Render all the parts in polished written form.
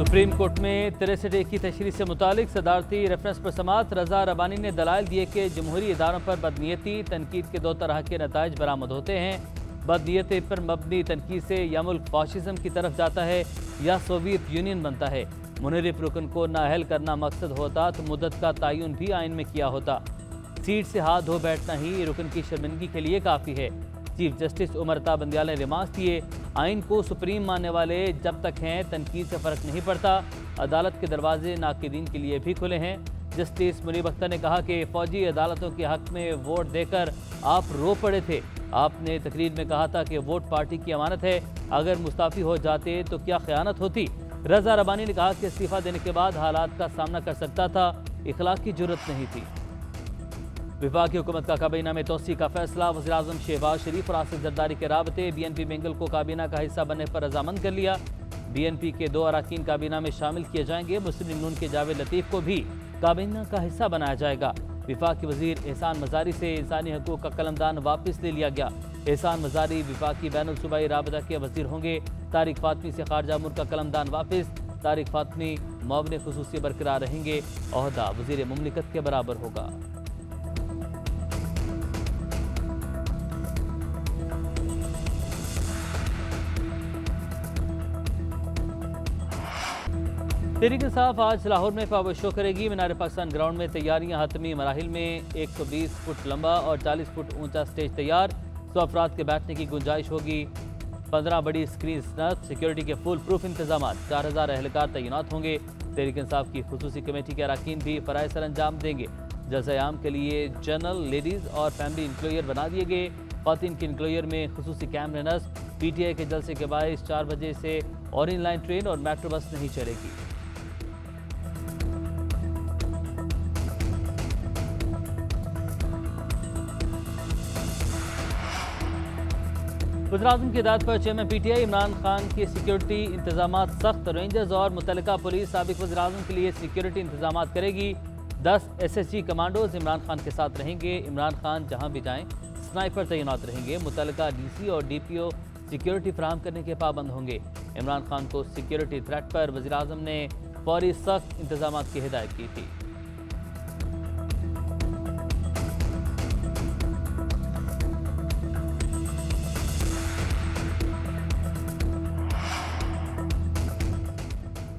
Supreme court में 63 की तशरीह से मुतालिक सदारती रेफरेंस पर समात रजा रबानी ने दलाइल दिए कि जमहूरी इदारों पर बदनीयती तनकीद के दो तरह के नताइज बरामद होते हैं। बदनीयती पर मबनी तनकीद से या मुल्क फाशिज्म की तरफ जाता है या सोवियत यूनियन बनता है। मुनरिफ रुकन को नाअहल करना मकसद होता तो मुद्दत का तयन भी आइन में किया होता। सीट से हाथ धो बैठना ही रुकन की शर्मिंदगी के लिए काफ़ी है। चीफ जस्टिस उमर अता बंदियाल ने रिमार्क दिए, आइन को सुप्रीम मानने वाले जब तक हैं तनकीद से फ़र्क नहीं पड़ता। अदालत के दरवाजे नाकिदीन के लिए भी खुले हैं। जस्टिस मुनीब अख्तर ने कहा कि फ़ौजी अदालतों के हक़ में वोट देकर आप रो पड़े थे। आपने तकरीर में कहा था कि वोट पार्टी की अमानत है, अगर मुस्ताफ़ी हो जाते तो क्या ख़यानत होती। रजा रबानी ने कहा कि इस्तीफ़ा देने के बाद हालात का सामना कर सकता था, इखलाक की ज़रूरत नहीं थी। विफाकी हुकूमत का काबीना में तोसी का फैसला। वज़ीर-ए-आज़म शहबाज शरीफ और आसिफ जरदारी के राबते BNP बेंगल को काबीना का हिस्सा बनने पर रजामंद कर लिया। BNP के 2 अरकान काबीना में शामिल किए जाएंगे। मुस्लिम लीग नून के जावेद लतीफ़ को भी काबीना का हिस्सा बनाया जाएगा। विफाकी वज़ीर एहसान मज़ारी से इंसानी हकूक़ का कलमदान वापस ले लिया गया। एहसान मज़ारी विफाकी बैनुल सूबाई राबता के वज़ीर होंगे। तारिक फातमी से खारजा मुल्क का कलमदान वापस। तारिक फातमी मुआविन खुसूसी बरकरार रहेंगे। ओहदा वज़ीर मुमलिकत के बराबर होगा। तहरीक इंसाफ आज लाहौर में पावर शो करेगी। मीनार पाकिस्तान ग्राउंड में तैयारियां हतमी मराहिल में 120 फुट लंबा और 40 फुट ऊंचा स्टेज तैयार। 100 अफराद के बैठने की गुंजाइश होगी। 15 बड़ी स्क्रीन नस्ब, सिक्योरिटी के फुल प्रूफ इंतजाम, 4000 एहलकार तैनात होंगे। तहरीक इंसाफ की खुसूसी कमेटी के अरकान भी फ़राइज़ सर अंजाम देंगे। जल्सा-ए-आम के लिए जनरल, लेडीज़ और फैमिली इंक्लोयर बना दिए गए। ख़वातीन के इंक्लोयर में खुसूसी कैमरे नस्ब। PTI के जलसे के बायस 4 बजे से ऑरेंज लाइन ट्रेन और मेट्रो बस नहीं चलेगी। वज़ीर-ए-आज़म की हिदायत पर चेयरमैन PTI इमरान खान के सिक्योरिटी इंतजाम सख्त। रेंजर्स और मुतल्लिका पुलिस साबिक वज़ीर-ए-आज़म के लिए सिक्योरिटी इंतजाम करेगी। 10 SSG कमांडोज इमरान खान के साथ रहेंगे। इमरान खान जहां भी जाएं स्नाइपर तैनात रहेंगे। मुतल्लिका DC और DPO सिक्योरिटी फराहम करने के पाबंद होंगे। इमरान खान को सिक्योरिटी थ्रेट पर वज़ीर-ए-आज़म ने फौरी सख्त इंतजाम की हिदायत की थी।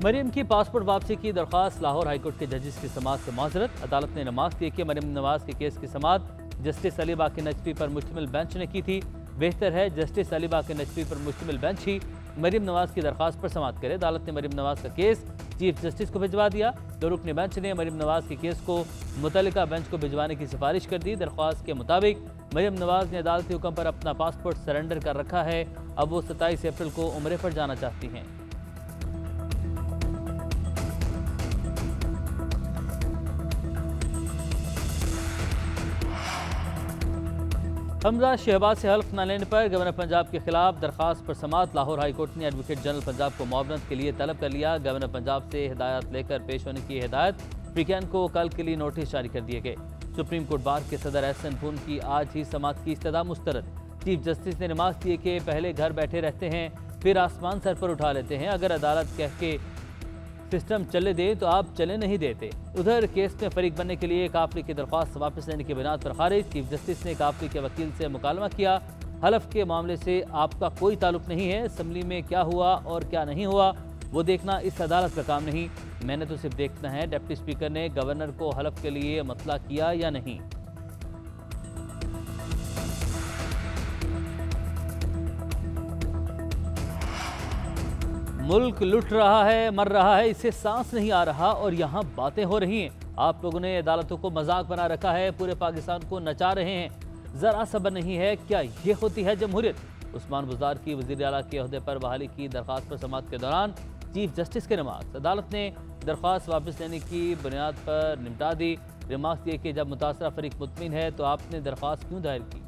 मरीम की पासपोर्ट वापसी की दरख्वास्त। लाहौर हाईकोर्ट के जजेस की समाअत से माजरत। अदालत ने रिमार्क दिए कि मरीम नवाज के केस की समाअत जस्टिस अली बाकी नजफी पर मुश्तमिल बेंच ने की थी। बेहतर है जस्टिस अली बाकी नजफी पर मुश्तमिल बेंच ही मरीम नवाज की दरख्वास्त पर समाअत करे। अदालत ने मरीम नवाज का केस चीफ जस्टिस को भिजवा दिया। तो रुकनी बेंच ने मरीम नवाज के केस को मुतल्लिका बेंच को भिजवाने की सिफारिश कर दी। दरख्वास्त के मुताबिक मरीम नवाज ने अदालती हुक्म पर अपना पासपोर्ट सरेंडर कर रखा है। अब वो 27 अप्रैल को उम्रे पर जाना चाहती हैं। हमजा शहबाज से हल्फ न लेने पर गवर्नर पंजाब के खिलाफ दरखास्त पर समाअत। लाहौर हाईकोर्ट ने एडवोकेट जनरल पंजाब को मुआवनत के लिए तलब कर लिया। गवर्नर पंजाब से हिदायत लेकर पेश होने की हिदायत। फ्रीकैन को कल के लिए नोटिस जारी कर दिए गए। सुप्रीम कोर्ट बार के सदर एहसन फून की आज ही समाअत की इस्तदा मुस्तरद। चीफ जस्टिस ने रिमार्क दिए कि पहले घर बैठे रहते हैं फिर आसमान सर पर उठा लेते हैं। अगर अदालत कह के सिस्टम चले दे तो आप चले नहीं देते। उधर केस में फरीक बनने के लिए काफली की दरख्वास्त वापस लेने की बिनाद पर खारिज। चीफ जस्टिस ने काफली के वकील से मुकालमा किया। हलफ के मामले से आपका कोई ताल्लुक नहीं है। असम्बली में क्या हुआ और क्या नहीं हुआ वो देखना इस अदालत का काम नहीं। मैंने तो सिर्फ देखना है डिप्टी स्पीकर ने गवर्नर को हलफ के लिए मतला किया या नहीं। मुल्क लुट रहा है, मर रहा है, इसे सांस नहीं आ रहा और यहाँ बातें हो रही हैं। आप लोगों ने अदालतों को मजाक बना रखा है, पूरे पाकिस्तान को नचा रहे हैं। ज़रा सब्र नहीं है, क्या ये होती है जमहूरियत? उस्मान बुज़दार की वज़ीर आला के ओहदे पर बहाली की दरख्वास्त पर समाअत के दौरान चीफ जस्टिस के रिमार्क। अदालत ने दरख्वास्त वापस लेने की बुनियाद पर निपटा दी। रिमार्क दिए कि जब मुतासरा फरीक मुतमिन है तो आपने दरख्वास्त क्यों दायर की?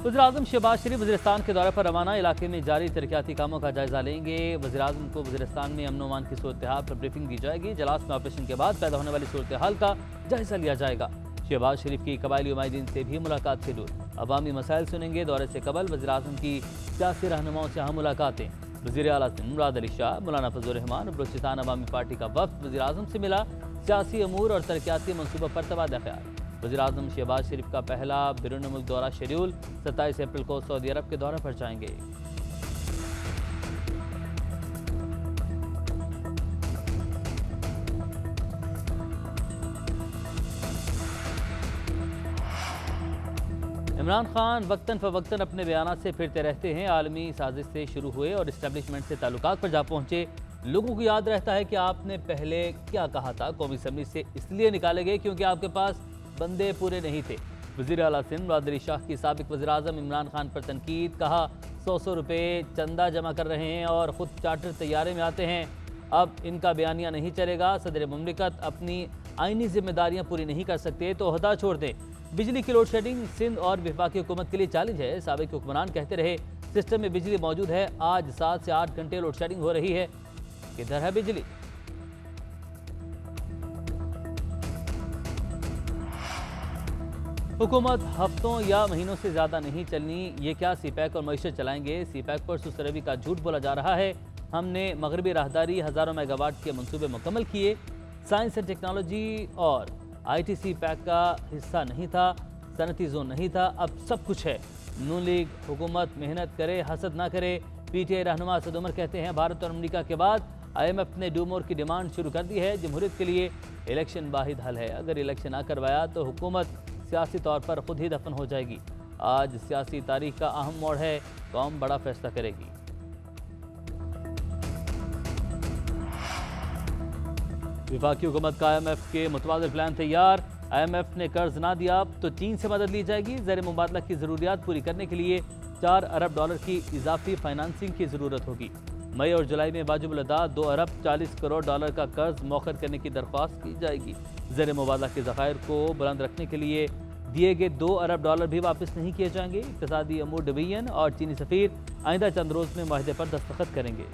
वज़ीर-ए-आज़म शहबाज शरीफ वज़ीरिस्तान के दौरे पर रवाना। इलाके में जारी तरक्याती कामों का जायजा लेंगे। वज़ीर-ए-आज़म को वज़ीरिस्तान में अमन अमान की सूरत हाल पर ब्रीफिंग दी जाएगी। जलास में ऑपरेशन के बाद पैदा होने वाली सूरत हाल का जायजा लिया जाएगा। शहबाज शरीफ की कबायली उमाइदीन से भी मुलाकात शेड्यूल। अवामी मसाइल सुनेंगे। दौरे से कबल वज़ीर-ए-आज़म की सियासी रहनुमाओं से अहम मुलाकातें। वज़ीर-ए-आला सिंध मुराद अली शाह, मौलाना फजल रहमान और बलूचिस्तान अवामी पार्टी का वफ़द वज़ीर-ए-आज़म से मिला। सियासी अमूर और तरक्याती मनसूबों पर तबादला ख्याल। वज़ीर-ए-आज़म शहबाज शरीफ का पहला बैरून मुल्क दौरा शेड्यूल। 27 अप्रैल को सऊदी अरब के दौरे पर जाएंगे। इमरान खान वक्तन फ़वक्तन अपने बयानात से फिरते रहते हैं। आलमी साजिश से शुरू हुए और इस्टेब्लिशमेंट से ताल्लुकात पर जा पहुंचे। लोगों को याद रहता है कि आपने पहले क्या कहा था। कौमी असम्बली से इसलिए निकाले गए क्योंकि आपके पास बंदे पूरे नहीं थे। वज़ीर-ए-आला सिंध मुराद अली शाह की साबिक वज़ीर-ए-आज़म इमरान खान पर तनकीद। कहा 100 रुपये चंदा जमा कर रहे हैं और ख़ुद चार्टर तैयारे में आते हैं। अब इनका बयानिया नहीं चलेगा। सदर मुमलिकत अपनी आइनी जिम्मेदारियाँ पूरी नहीं कर सकते तो ओहदा छोड़ दें। बिजली की लोड शेडिंग सिंध और वफाकी हुकूमत के लिए चैलेंज है। साबिक हुक्मरान कहते रहे सिस्टम में बिजली मौजूद है। आज 7 से 8 घंटे लोड शेडिंग हो रही है। किधर है बिजली? हुकूमत हफ्तों या महीनों से ज़्यादा नहीं चलनी। ये क्या सीपैक और मईशत चलाएंगे? सीपैक पर सुसरवी का झूठ बोला जा रहा है। हमने मगरबी राहदारी हज़ारों मेगावाट के मंसूबे मुकम्मल किए। साइंस एंड टेक्नोलॉजी और ITC पैक का हिस्सा नहीं था। सनती जोन नहीं था। अब सब कुछ है। नून लीग हुकूमत मेहनत करे, हसद ना करे। PTI रहनुमा असद उमर कहते हैं भारत और अमेरिका के बाद IMF ने डू मोर की डिमांड शुरू कर दी है। जमहूरियत के लिए इलेक्शन वाहिद हल है। अगर इलेक्शन ना करवाया तो हुकूमत सियासी तौर पर खुद ही दफन हो जाएगी। आज सियासी तारीख का अहम मोड़ है। कौम बड़ा फैसला करेगी। वफाकी हुकूमत का IMF के मुतबादिल प्लान तैयार। IMF ने कर्ज ना दिया तो चीन से मदद ली जाएगी। ज़र मुबादला की ज़रूरियात पूरी करने के लिए $4 अरब की इजाफी फाइनेंसिंग की ज़रूरत होगी। मई और जुलाई में वाजिबुल अदा $2 अरब 40 करोड़ का कर्ज मौखर करने की दरख्वास्त की जाएगी। ज़र मुबादला के ज़खायर को बुलंद रखने के लिए दिए गए $2 अरब भी वापस नहीं किए जाएंगे। इक़्तिसादी अमूर डिवीजन और चीनी सफ़ीर आइंदा चंद रोज़ में माहिदे पर दस्तखत करेंगे।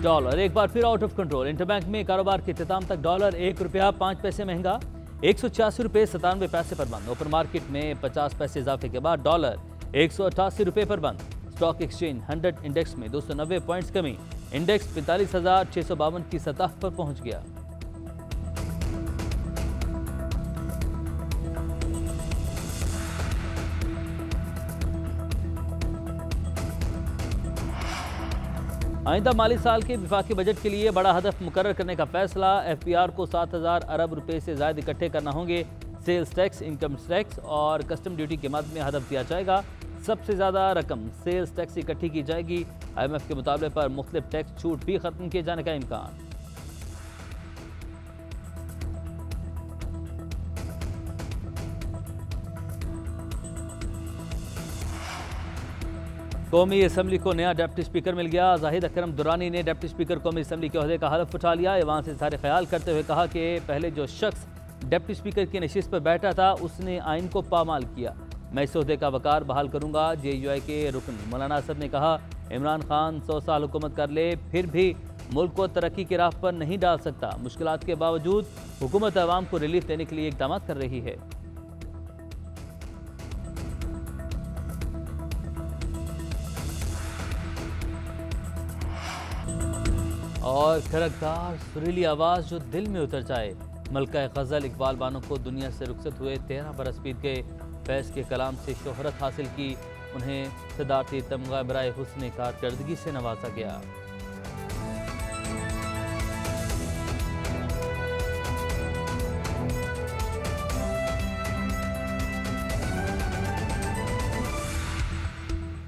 डॉलर एक बार फिर आउट ऑफ कंट्रोल। इंटरबैंक में कारोबार के इख्तिताम तक डॉलर ₹1.05 महंगा, 186 रुपये 97 पैसे पर बंद। ओपन मार्केट में 50 पैसे इजाफे के बाद डॉलर 188 रुपये पर बंद। स्टॉक एक्सचेंज 100 इंडेक्स में 290 पॉइंट्स कमी। इंडेक्स 45,652 की सतह पर पहुंच गया। आइंदा माली साल के विफाकी बजट के लिए बड़ा हदफ मुकर्रर करने का फैसला। FPR को 7,000 अरब रुपए से ज़ायद इकट्ठे करना होंगे। सेल्स टैक्स, इनकम टैक्स और कस्टम ड्यूटी के मद में हदफ दिया जाएगा। सबसे ज़्यादा रकम सेल्स टैक्स इकट्ठी की जाएगी। IMF के मुताबिले पर मुख्तलिफ टैक्स छूट भी ख़त्म किए जाने का इम्कान। कौमी असम्बली को नया डिप्टी स्पीकर मिल गया। जाहिद अकरम दुरानी ने डिप्टी स्पीकर कौमी असम्बली के ओहदे का हलफ उठा लिया। वहाँ से इज़हार ख्याल करते हुए कहा कि पहले जो शख्स डिप्टी स्पीकर की नशिस्त पर बैठा था उसने आइन को पामाल किया। मैं इस ओहदे का वकार बहाल करूँगा। JUI के रुकन मौलाना असद ने कहा इमरान खान 100 साल हुकूमत कर ले फिर भी मुल्क को तरक्की की राह पर नहीं डाल सकता। मुश्किलात के बावजूद हुकूमत अवाम को रिलीफ देने के लिए इकदाम कर रही है। और खरकदार सुरीली आवाज़ जो दिल में उतर जाए। मलका गज़ल इकबाल बानो को दुनिया से रुखसत हुए 13 बरस बीत गए। फैज़ के कलाम से शोहरत हासिल की। उन्हें सदारती तमगा बराए हुस्न कारकर्दगी से नवाजा गया।